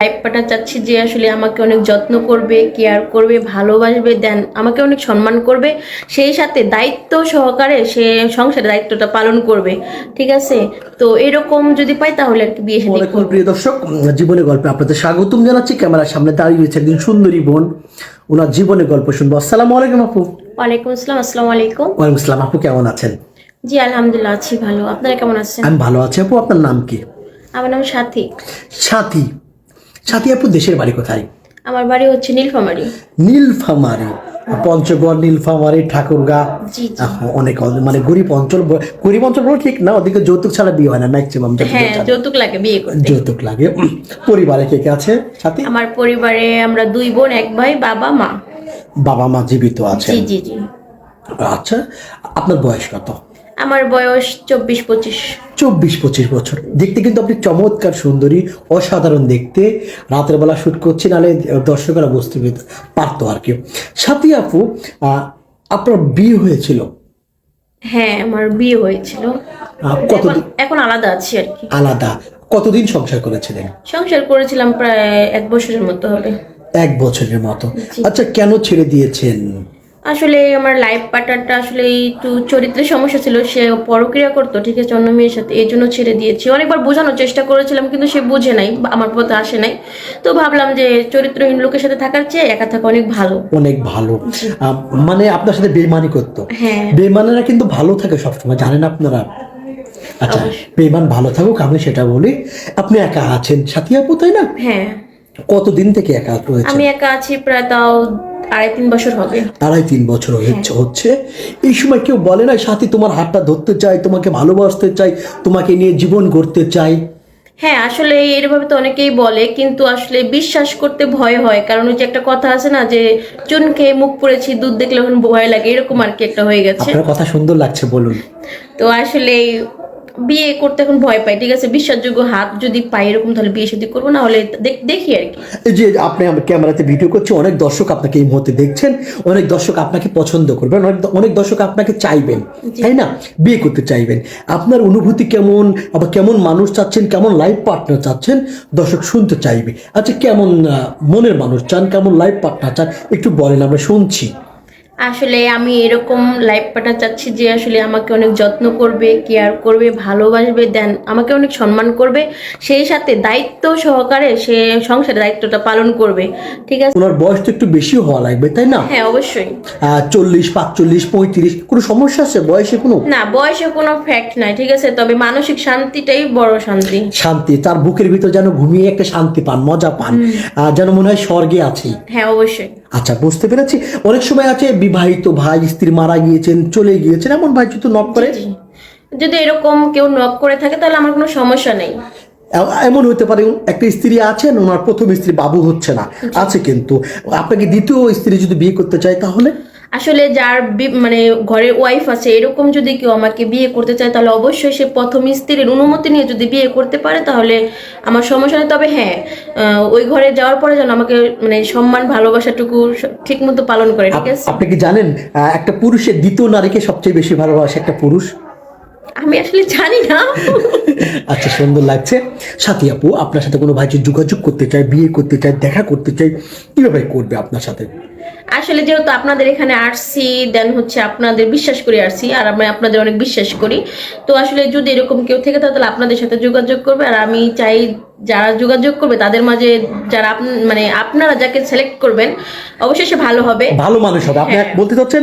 Life partner চাচ্ছি যে আসলে আমাকে অনেক যত্ন করবে, কেয়ার করবে, ভালোবাসবে, দেন আমাকে অনেক সম্মান করবে, সেই সাথে দায়িত্ব সহকারে সে সংসারের দায়িত্বটা পালন করবে। ঠিক আছে, তো এরকম যদি পাই তাহলে আর কি বিয়ে শাদী অনেক করব। প্রিয় দর্শক, জীবনের গল্পে আপনাদের স্বাগতম জানাচ্ছি। ক্যামেরার সামনে দাঁড়িয়ে রয়েছে একদিন সুন্দরী বোন, ওনার জীবনের গল্প শুনবো। আসসালামু আলাইকুম আপু। ওয়ালাইকুম আসসালাম। আসসালামু আলাইকুম। ওয়ালাইকুম আসসালাম আপু, কেমন আছেন? জি আলহামদুলিল্লাহ আছি ভালো, আপনারা কেমন আছেন? আমি ভালো আছি আপু। আপনার নাম কি? আমার নাম সাথী। সাথী। সাথী আপু, দেশের বাড়ি কোথায়? আমার বাড়ি হচ্ছে নীলফামারী। নীলফামারী, পঞ্চগড়, নীলফামারী, ঠাকুরগা। জি জি। অনেক মানে গরিব অঞ্চল। গরিব অঞ্চল বলে ঠিক না, ওদিকে যৌতুক ছাড়া বিয়ে হয় না ম্যাক্সিমাম। হ্যাঁ, যৌতুক লাগে বিয়ে করতে। যৌতুক লাগে। পরিবারে কে কে আছে সাথী? আমার পরিবারে আমরা 2 বোন 1 ভাই, বাবা মা। বাবা মা জীবিত আছেন? জি জি জি। আচ্ছা, আপনার বয়স কত? আমার বয়স 24-25। 24-25 বছর। দেখতে কিন্তু আপনি চমৎকার সুন্দরী, অসাধারণ দেখতে। রাতের বেলা শুট করছি, নাহলে দর্শকরা বুঝতে পারতো আর কি। সাথী আপু, আপনার বিয়ে হয়েছিল? হ্যাঁ, আমার বিয়ে হয়েছিল। কতদিন? এখন আলাদা আছি আর কি। আলাদা। কতদিন সংসার করেছিলেন? সংসার করেছিলাম প্রায় 1 বছরের মতো হবে। 1 বছরের মতো। জি। আচ্ছা, কেন ছেড়ে দিয়েছেন? আসলে আমার লাইফ পার্টনারটা আসলে একটু চরিত্রের সমস্যা ছিল, সে পরক্রিয়া করতো, ঠিক আছে, অন্য মেয়ের সাথে, এই জন্য ছেড়ে দিয়েছি। অনেকবার বোঝানোর চেষ্টা করেছিলাম কিন্তু সে বুঝে নাই, আমার পথে আসে নাই। তো ভাবলাম যে চরিত্রহীন লোকের সাথে থাকার চেয়ে একা থাকা অনেক ভালো। অনেক ভালো। মানে আপনার সাথে বেইমানি করতো? হ্যাঁ। বেইমানেরা কিন্তু ভালো থাকে সবসময়, জানেন আপনারা? আচ্ছা, অবশ্যই। বেইমান ভালো থাকুক, আমি সেটা বলি। আপনি একা আছেন সাথী আপু, তাই না? হ্যাঁ, কতদিন থেকে একা রয়েছে? আমি একা আছি প্রায় তাও 2.5-3 বছর হবে। 2.5-3 বছর হচ্ছে। এই সময় কেউ বলে না সাথী তোমার হাতটা ধরতে চাই, তোমাকে ভালোবাসতে চাই, তোমাকে নিয়ে জীবন গড়তে চাই? হ্যাঁ, আসলে এরভাবে তো অনেকেই বলে, কিন্তু আসলে বিশ্বাস করতে ভয় হয়। কারণ ওই যে একটা কথা আছে না, যে চুন খেয়ে মুখ পড়েছি, দুধ দেখলে এখন ভয় লাগে, এরকম আর কি একটা হয়ে গেছে। আপনার কথা সুন্দর লাগছে, বলুন। তো আসলে বিয়ে করতে এখন ভয় পাই। ঠিক আছে, বিশ্বাসযোগ্য হাত যদি পাই এরকম, তাহলে বিয়ে শাদী করবো, না হলে দেখি আর কি। এই যে আপনি আমার ক্যামেরাতে ভিডিও করছে, অনেক দর্শক আপনাকে এই মুহূর্তে দেখছেন, অনেক দর্শক আপনাকে পছন্দ করবেন, অনেক দর্শক আপনাকে চাইবেন, তাই না? বিয়ে করতে চাইবেন। আপনার অনুভূতি কেমন, আবার কেমন মানুষ চাচ্ছেন, কেমন লাইফ পার্টনার চাচ্ছেন, দর্শক শুনতে চাইবে। আচ্ছা, কেমন মনের মানুষ চান, কেমন লাইফ পার্টনার চান, একটু বলেন, আমরা শুনছি। আসলে আমি এরকম লাইফ পার্টনার চাচ্ছি যে আসলে আমাকে অনেক যত্ন করবে, কেয়ার করবে, ভালোবাসবে, দেন আমাকে অনেক সম্মান করবে, সেই সাথে দায়িত্ব সহকারে সে সংসারের দায়িত্বটা পালন করবে। ঠিক আছে। ওনার বয়স তো একটু বেশি হওয়া লাগবে, তাই না? হ্যাঁ অবশ্যই। 40, 45, 35, কোনো সমস্যা আছে বয়সে? কোনো না, বয়সে কোনো ফ্যাক্ট নাই, ঠিক আছে, তবে মানসিক শান্তিটাই বড় শান্তি। শান্তি, তার বুকের ভিতর যেন ঘুমিয়ে একটা শান্তি পান, মজা পান, যেন মনে হয় স্বর্গে আছি। হ্যাঁ অবশ্যই। আচ্ছা, বুঝতে পেরেছি। অনেক সময় আছে বিবাহিত ভাই, স্ত্রী মারা গিয়েছেন, চলে গিয়েছেন, এমন ভাই যদি নক করে, জি। যদি এরকম কেউ নক করে থাকে তাহলে আমার কোনো সমস্যা নেই। এমন হতে পারে একটা স্ত্রী আছেন, ওনার প্রথম স্ত্রী বাবু হচ্ছে না, আছে, কিন্তু আপনাকে দ্বিতীয় স্ত্রী যদি বিয়ে করতে চায়, তাহলে? আসলে যার মানে ঘরের ওয়াইফ আছে, এরকম যদি কেউ আমাকে বিয়ে করতে চায় তাহলে অবশ্যই সে প্রথম স্ত্রীর অনুমতি নিয়ে যদি বিয়ে করতে পারে তাহলে আমার সমস্যা নেই। তবে হ্যাঁ, ওই ঘরে যাওয়ার পরে যেন আমাকে মানে সম্মান ভালোবাসাটুকু ঠিক মতো পালন করে। ঠিক আছে। আপনি কি জানেন একটা পুরুষের দ্বিতীয় নারীকে সবচেয়ে বেশি ভালোবাসে একটা পুরুষ? আমি আসলে জানি না। আচ্ছা, সুন্দর লাগছে। সাথী আপু, আপনার সাথে কোনো ভাই যদি যোগাযোগ করতে চায়, বিয়ে করতে চায়, দেখা করতে চায়, কিভাবে করবে আপনার সাথে? আসলে যেহেতু আপনাদের এখানে আসছি, দেন হচ্ছে আপনাদের বিশ্বাস করে আসছি, আর আমি আপনাদের অনেক বিশ্বাস করি। তো আসলে যদি এরকম কেউ থেকে থাকে তাহলে আপনাদের সাথে যোগাযোগ করবে। আর আমি চাই যারা যোগাযোগ করবে তাদের মাঝে যারা মানে আপনারা যাকে সিলেক্ট করবেন অবশ্যই সে ভালো হবে, ভালো মানুষ হবে। আপনি বলতে চাচ্ছেন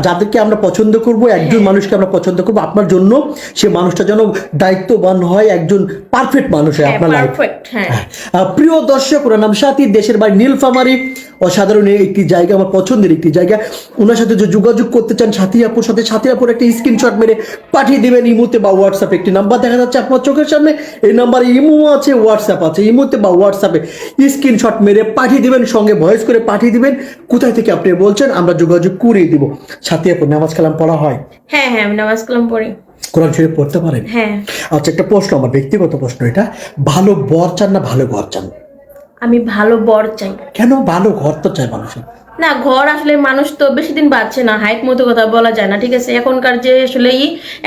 যাদেরকে আমরা পছন্দ করব, একজন মানুষকে আমরা পছন্দ করব, আপনার জন্য সে মানুষটা যেন দায়িত্ববান হয়, একজন পারফেক্ট মানুষ হয় আপনার লাইফ। হ্যাঁ। প্রিয় দর্শক, ওনার নাম সাথী, দেশের বাড়ি নীলফামারী। অসাধারণ একটি জায়গা, আমার পছন্দের একটি জায়গা। ওনার সাথে যে যোগাযোগ করতে চান সাথী আপুর সাথে, সাথী আপুর একটা স্ক্রিনশট মেরে পাঠিয়ে দেবেন ইমোতে বা হোয়াটসঅ্যাপে। একটি নাম্বার দেখা যাচ্ছে আপনার চোখের সামনে, এই নাম্বারে ইমো আছে, হোয়াটসঅ্যাপ আছে। ইমোতে বা হোয়াটসঅ্যাপে স্ক্রিনশট মেরে পাঠিয়ে দিবেন, সঙ্গে ভয়েস করে পাঠিয়ে দিবেন কোথায় থেকে আপনি বলছেন, আমরা যোগাযোগ করিয়ে দিব। সাথী আপু, নামাজ কালাম পড়া হয়? হ্যাঁ হ্যাঁ, আমি নামাজ কালাম পড়ি। কোরআন শরীফ পড়তে পারেন? হ্যাঁ। আচ্ছা, একটা প্রশ্ন, আমার ব্যক্তিগত প্রশ্ন এটা, ভালো বর চান না ভালো ঘর চান? আমি ভালো বর চাই। কেন? ভালো ঘর তো চাই মানুষের। না ঘর আসলে মানুষ তো বেশি দিন বাঁচছে না, হাইট মতো কথা বলা যায় না, ঠিক আছে? এখনকার যে আসলে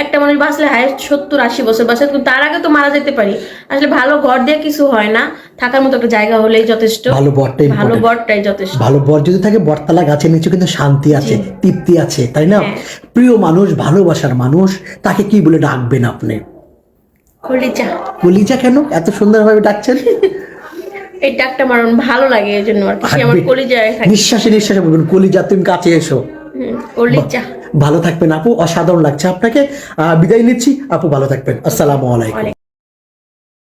একটা মানুষ বাঁচলে হাইট 70-80 বছর বাঁচে, কিন্তু তার আগে তো মারা যেতে পারি। আসলে ভালো ঘর দিয়ে কিছু হয় না, থাকার মতো একটা জায়গা হলেই যথেষ্ট। ভালো বরটাই ভালো important। বরটাই যথেষ্ট। ভালো বর যদি থাকে, বরতলা গাছের নিচে কিন্তু শান্তি আছে, তৃপ্তি আছে, তাই না? হ্যাঁ। প্রিয় মানুষ, ভালোবাসার মানুষ, তাকে কি বলে ডাকবেন আপনি? কলিজা। কলিজা কেন এত সুন্দরভাবে ডাকছেন? এই ডাকটা আমার ভালো লাগে, এই জন্য আর কি। সে আমার কলিজায় থাকে। নিঃশ্বাসে নিঃশ্বাসে বলবেন, কলিজা তুমি কাছে এসো। কলিজা। ভালো থাকবেন আপু, অসাধারণ লাগছে আপনাকে। বিদায় নিচ্ছি আপু, ভালো থাকবেন। আসসালামু আলাইকুম।